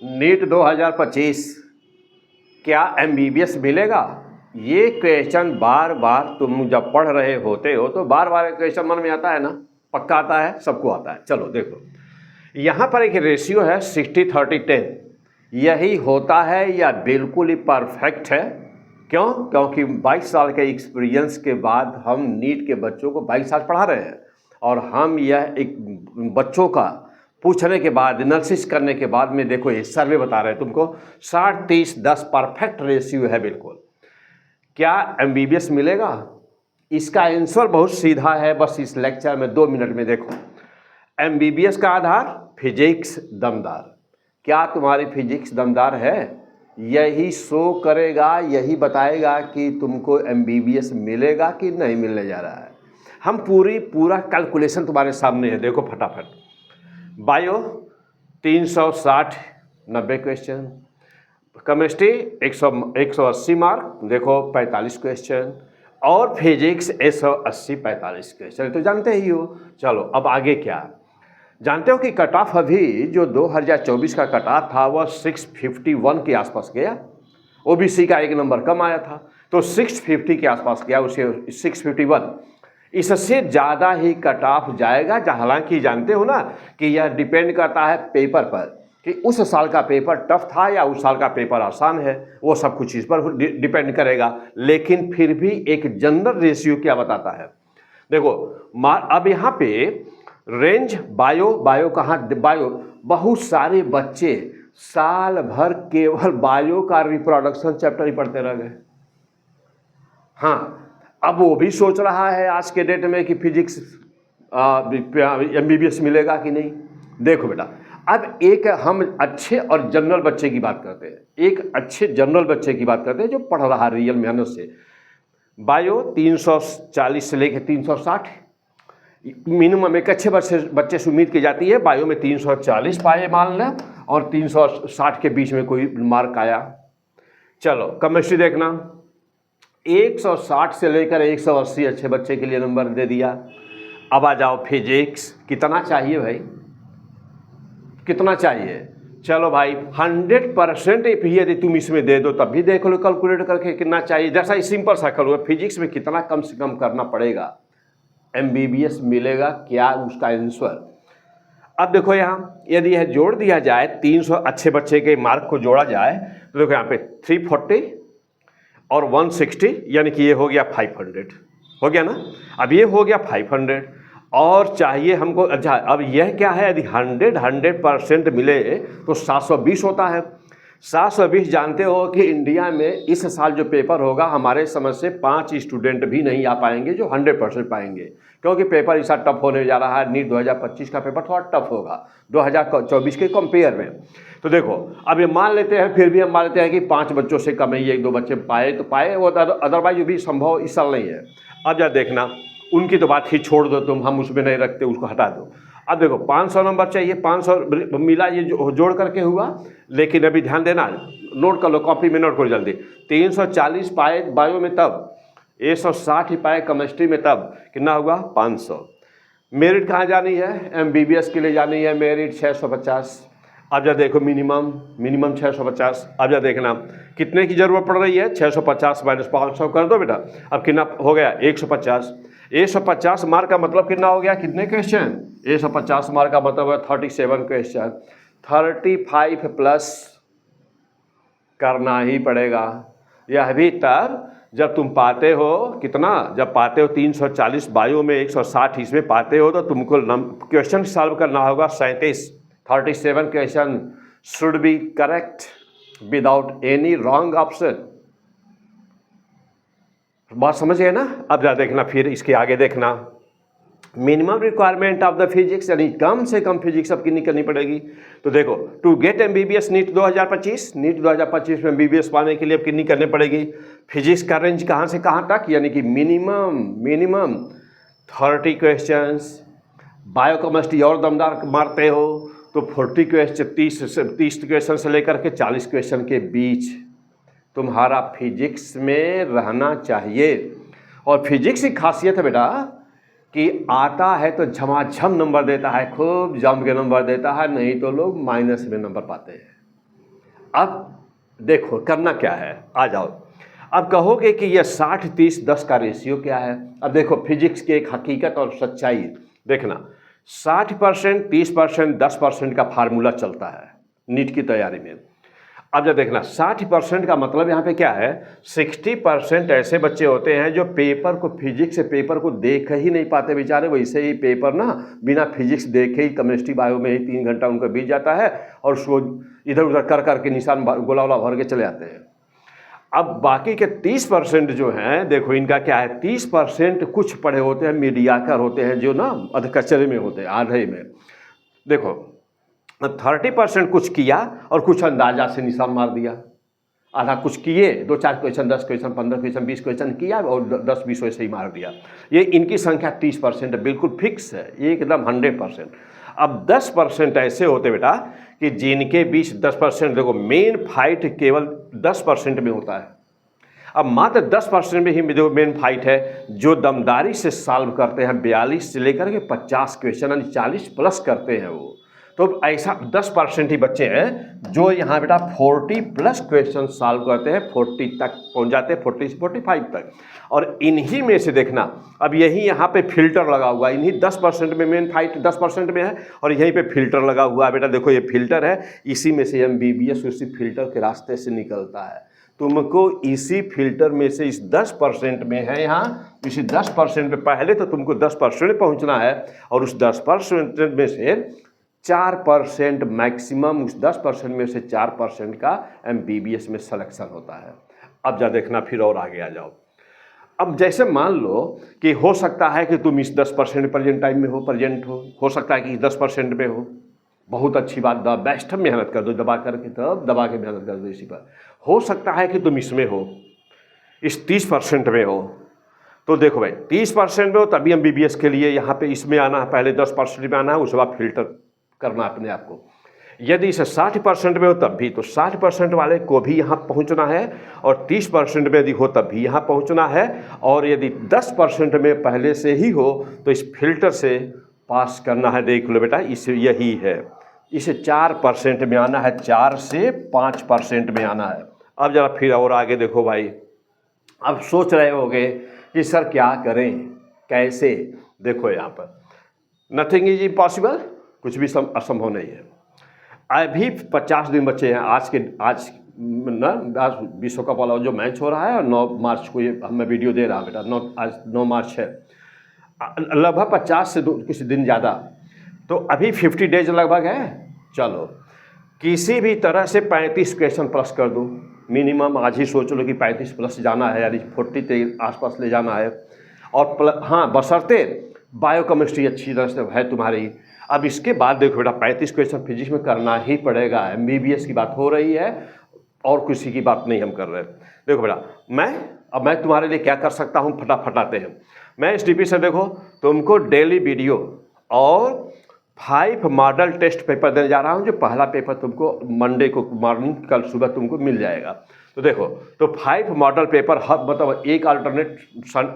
NEET 2025 क्या MBBS मिलेगा? ये क्वेश्चन बार बार तुम जब पढ़ रहे होते हो तो बार बार क्वेश्चन मन में आता है ना, पक्का आता है, सबको आता है। चलो देखो, यहाँ पर एक रेशियो है 60-30-10, यही होता है या बिल्कुल ही परफेक्ट है? क्यों? क्योंकि 22 साल के एक्सपीरियंस के बाद हम नीट के बच्चों को 22 साल पढ़ा रहे हैं और हम यह एक बच्चों का पूछने के बाद, एनालिसिस करने के बाद में देखो ये सर्वे बता रहे हैं तुमको 60-30-10 परफेक्ट रेशियो है बिल्कुल। क्या एमबीबीएस मिलेगा? इसका आंसर बहुत सीधा है, बस इस लेक्चर में 2 मिनट में देखो। एमबीबीएस का आधार फिजिक्स दमदार। क्या तुम्हारी फिजिक्स दमदार है? यही शो करेगा, यही बताएगा कि तुमको एमबीबीएस मिलेगा कि नहीं मिलने जा रहा है। हम पूरा कैलकुलेशन तुम्हारे सामने है, देखो फटाफट। बायो 360 90 क्वेश्चन, केमिस्ट्री 180 मार्क, देखो 45 क्वेश्चन, और फिजिक्स 180 45 क्वेश्चन, तो जानते ही हो। चलो अब आगे क्या जानते हो कि कट ऑफ अभी जो 2024 का कट ऑफ था वह 651 के आसपास गया। ओबीसी का 1 नंबर कम आया था तो 650 के आसपास गया, उसे 651। इससे ज़्यादा ही कट ऑफ जाएगा। हालांकि जानते हो ना कि यह डिपेंड करता है पेपर पर, कि उस साल का पेपर टफ था या उस साल का पेपर आसान है, वो सब कुछ इस पर डिपेंड करेगा। लेकिन फिर भी एक जनरल रेशियो क्या बताता है, देखो अब यहाँ पे रेंज बायो कहाँ, बायो बहुत सारे बच्चे साल भर केवल बायो का रिप्रोडक्शन चैप्टर ही पढ़ते रह गए। हाँ, अब वो भी सोच रहा है आज के डेट में कि फिजिक्स एमबीबीएस मिलेगा कि नहीं। देखो बेटा, अब एक हम अच्छे और जनरल बच्चे की बात करते हैं, एक अच्छे जनरल बच्चे की बात करते हैं जो पढ़ रहा है रियल मेहनत से। बायो 340 से लेकर 360 मिनिमम, एक अच्छे बच्चे से उम्मीद की जाती है। बायो में 340 पाए मान लें और 360 के बीच में कोई मार्क आया। चलो केमिस्ट्री देखना, 160 से लेकर 180 अच्छे बच्चे के लिए नंबर दे दिया। अब आ जाओ फिजिक्स, कितना चाहिए भाई, कितना चाहिए? चलो भाई 100% यदि तुम इसमें दे दो तब भी देख लो कैलकुलेट करके कितना चाहिए। जैसा ही सिंपल सा करो, फिजिक्स में कितना कम से कम करना पड़ेगा, एमबीबीएस मिलेगा क्या, उसका आंसर। अब देखो यहाँ यदि यह जोड़ दिया जाए, 300 अच्छे बच्चे के मार्क को जोड़ा जाए तो देखो यहाँ पे 340 और 160, यानी कि ये हो गया 500, हो गया ना। अब ये हो गया 500 और चाहिए हमको। अच्छा, अब यह क्या है, यदि 100% मिले तो 720 होता है। 720 जानते हो कि इंडिया में इस साल जो पेपर होगा हमारे समझ से 5 स्टूडेंट भी नहीं आ पाएंगे जो 100% पाएंगे, क्योंकि पेपर ऐसा टफ होने जा रहा है। नीट 2025 का पेपर थोड़ा टफ होगा 2024 के कंपेयर में। तो देखो अब ये मान लेते हैं, फिर भी हम मान लेते हैं कि 5 बच्चों से कम ही 1-2 बच्चे पाए तो पाए, वो अदरवाइज भी संभव इस साल नहीं है। अब जा देखना, उनकी तो बात ही छोड़ दो तुम, हम उसमें नहीं रखते, उसको हटा दो। अब देखो 500 नंबर चाहिए, 500 मिला, ये जोड़ करके हुआ। लेकिन अभी ध्यान देना, नोट कर लो, कॉपी में नोट करो जल्दी। 340 पाए बायो में तब, 160 ही पाए केमिस्ट्री में तब, कितना हुआ 500। मेरिट कहाँ जानी है, एमबीबीएस के लिए जानी है मेरिट 650। अब जा देखो मिनिमम 650। अब जा देखना कितने की जरूरत पड़ रही है, 650 - 500 कर दो बेटा। अब कितना हो गया 150। 150 मार्क का मतलब कितना हो गया, कितने क्वेश्चन, 150 मार्क का मतलब है 37 क्वेश्चन। 35 प्लस करना ही पड़ेगा। यह भी तब जब तुम पाते हो कितना, जब पाते हो 340 बायो में 160 इसमें पाते हो तो तुमको क्वेश्चन सॉल्व करना होगा 37 question should be correct without any wrong option. बात समझ गए ना। अब जा देखना, फिर इसके आगे देखना, minimum requirement of the physics, यानी कम से कम फिजिक्स अब कितनी करनी पड़ेगी। तो देखो to get MBBS NEET 2025, NEET 2025 में एमबीबीएस पाने के लिए अब कितनी करनी पड़ेगी, फिजिक्स का रेंज कहाँ से कहाँ तक, यानी कि मिनिमम 30 क्वेश्चंस। बायोकेमिस्ट्री और दमदार मारते हो तो 40 क्वेश्चन, 30 क्वेश्चन से लेकर के 40 क्वेश्चन के बीच तुम्हारा फिजिक्स में रहना चाहिए। और फिजिक्स की खासियत है बेटा कि आता है तो झमाझम नंबर देता है, खूब जम के नंबर देता है, नहीं तो लोग माइनस में नंबर पाते हैं। अब देखो करना क्या है, आ जाओ। अब कहोगे कि यह 60-30-10 का रेशियो क्या है। अब देखो फिजिक्स की एक हकीकत और सच्चाई देखना, 60%, 30%, 10% का फार्मूला चलता है नीट की तैयारी में। अब जब देखना 60% का मतलब यहाँ पे क्या है, 60% ऐसे बच्चे होते हैं जो पेपर को, फिजिक्स से पेपर को देख ही नहीं पाते बेचारे, वैसे ही पेपर ना बिना फिजिक्स देखे ही केमिस्ट्री बायो में ही 3 घंटा उनका बीत जाता है और उसको इधर उधर कर करके निशान गोला वोला भर के चले आते हैं। अब बाकी के 30% जो हैं, देखो इनका क्या है, 30% कुछ पढ़े होते हैं, मीडियाकर होते हैं, जो ना अधकचरे में होते हैं, आधे में। देखो 30% कुछ किया और कुछ अंदाजा से निशान मार दिया, आधा कुछ किए, 2-4 क्वेश्चन, 10 क्वेश्चन, 15 क्वेश्चन, 20 क्वेश्चन किया और 10-20 वैसे ही मार दिया। ये इनकी संख्या 30% है, बिल्कुल फिक्स है, ये एकदम 100%। अब 10% ऐसे होते बेटा कि जिनके बीच 10%, देखो मेन फाइट केवल 10% में होता है। अब मात्र 10% में ही जो मेन फाइट है, जो दमदारी से सॉल्व करते हैं 42 से लेकर के 50 क्वेश्चन, यानी 40 प्लस करते हैं वो, तो ऐसा 10% ही बच्चे हैं जो यहाँ बेटा 40 प्लस क्वेश्चन सॉल्व करते हैं, 40 तक पहुँच जाते हैं, 40 से 45 तक। और इन्हीं में से देखना, अब यही यहाँ पे फिल्टर लगा हुआ है, इन्हीं 10% में मेन फाइट 10% में है और यहीं पे फिल्टर लगा हुआ है बेटा। देखो ये फिल्टर है, इसी में से MBBS उसी फिल्टर के रास्ते से निकलता है। तुमको इसी फिल्टर में से इस 10% में है, यहाँ इसी 10% में पहले तो तुमको 10% पहुँचना है और उस 10% में से 4% मैक्सिमम, उस 10% में से 4% का MBBS में सिलेक्शन होता है। अब जा देखना फिर और आगे आ जाओ। अब जैसे मान लो कि हो सकता है कि तुम इस 10% प्रेजेंट टाइम में हो सकता है कि इस 10% में हो, बहुत अच्छी बात, द बेस्ट मेहनत कर दो, दबा करके, तब दबा के मेहनत कर दो इसी पर। हो सकता है कि तुम इसमें हो, इस 30% में हो, तो देखो भाई 30% में हो तभी MBBS के लिए यहाँ पे इसमें आना है, पहले 10% में आना है, उसके बाद फिल्टर करना अपने आप को। यदि इसे 60% में हो तब भी, तो 60% वाले को भी यहाँ पहुँचना है और 30% में यदि हो तब भी यहाँ पहुँचना है, और यदि 10% में पहले से ही हो तो इस फिल्टर से पास करना है। देख लो बेटा, इसे यही है, इसे 4% में आना है, 4 से 5% में आना है। अब जरा फिर और आगे देखो भाई, अब सोच रहे होगे कि सर क्या करें, कैसे। देखो यहाँ पर नथिंग इज इम्पॉसिबल, कुछ भी असंभव नहीं है। अभी 50 दिन बचे हैं, आज विश्व कप वाला जो मैच हो रहा है, और 9 मार्च को ये मैं वीडियो दे रहा हूँ बेटा, आज 9 मार्च है, लगभग 50 से कुछ दिन ज़्यादा, तो अभी 50 डेज लगभग है। चलो किसी भी तरह से 35 क्वेश्चन प्लस कर दो मिनिमम, आज ही सोच लो कि 35 प्लस जाना है, यानी 40 के आसपास ले जाना है। और हाँ, बशर्ते बायोकेमिस्ट्री अच्छी तरह से है तुम्हारी। अब इसके बाद देखो बेटा 35 क्वेश्चन फिजिक्स में करना ही पड़ेगा, MBBS की बात हो रही है और किसी की बात नहीं हम कर रहे। देखो बेटा मैं तुम्हारे लिए क्या कर सकता हूँ, फटाफट आते हैं। मैं इस DP से देखो तुमको डेली वीडियो और 5 मॉडल टेस्ट पेपर देने जा रहा हूँ, जो पहला पेपर तुमको मंडे को मॉर्निंग, कल सुबह तुमको मिल जाएगा। तो देखो, तो 5 मॉडल पेपर, हर मतलब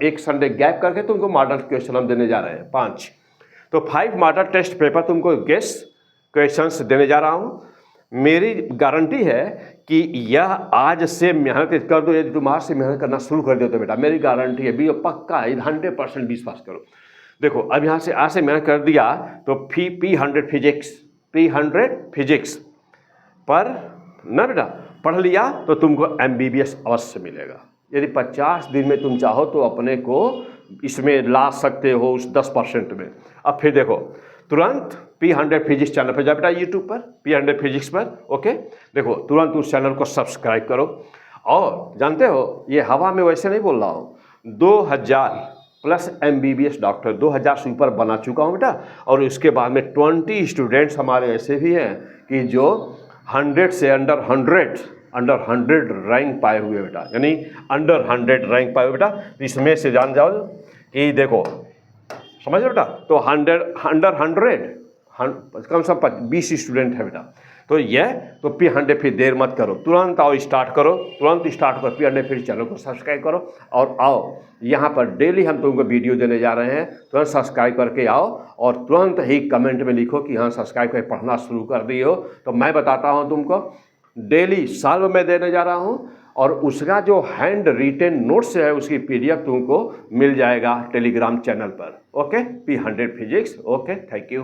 एक संडे गैप करके तुमको मॉडल क्वेश्चन हम देने जा रहे हैं 5। तो 5 मॉडल टेस्ट पेपर तुमको गेस क्वेश्चंस देने जा रहा हूँ। मेरी गारंटी है कि यह आज से मेहनत कर दो, यदि तुम आज से मेहनत करना शुरू कर दो तो बेटा मेरी गारंटी है, भी पक्का 100% विश्वास करो। देखो अब यहाँ से आज से मेहनत कर दिया तो P100 फिजिक्स पर ना बेटा पढ़ लिया तो तुमको MBBS अवश्य मिलेगा। यदि 50 दिन में तुम चाहो तो अपने को इसमें ला सकते हो उस 10% में। अब फिर देखो तुरंत P100 फिजिक्स चैनल पर जाओ बेटा, यूट्यूब पर P100 फिजिक्स पर, ओके। देखो तुरंत उस चैनल को सब्सक्राइब करो। और जानते हो ये हवा में वैसे नहीं बोल रहा हूँ, 2000 प्लस MBBS डॉक्टर 2000 से ऊपर बना चुका हूँ बेटा। और उसके बाद में 20 स्टूडेंट्स हमारे ऐसे भी हैं कि जो 100 से अंडर 100 रैंक पाए हुए बेटा, यानी अंडर 100 रैंक पाए हुए बेटा। तो इसमें से जान जाओ कि देखो समझ लो बेटा, तो 100 कम से कम 20 स्टूडेंट है बेटा। तो तो P100 फिर देर मत करो, तुरंत आओ, स्टार्ट करो P100 फिर चैनल को सब्सक्राइब करो और आओ यहाँ पर डेली हम तुमको वीडियो देने जा रहे हैं। तुरंत सब्सक्राइब करके आओ और तुरंत ही कमेंट में लिखो कि हाँ सब्सक्राइब करके पढ़ना शुरू कर दिए हो। तो मैं बताता हूँ तुमको डेली साल में देने जा रहा हूँ, और उसका जो हैंड रिटेन नोट्स है उसकी PDF तुमको मिल जाएगा टेलीग्राम चैनल पर। Okay, P100 physics. Okay, thank you.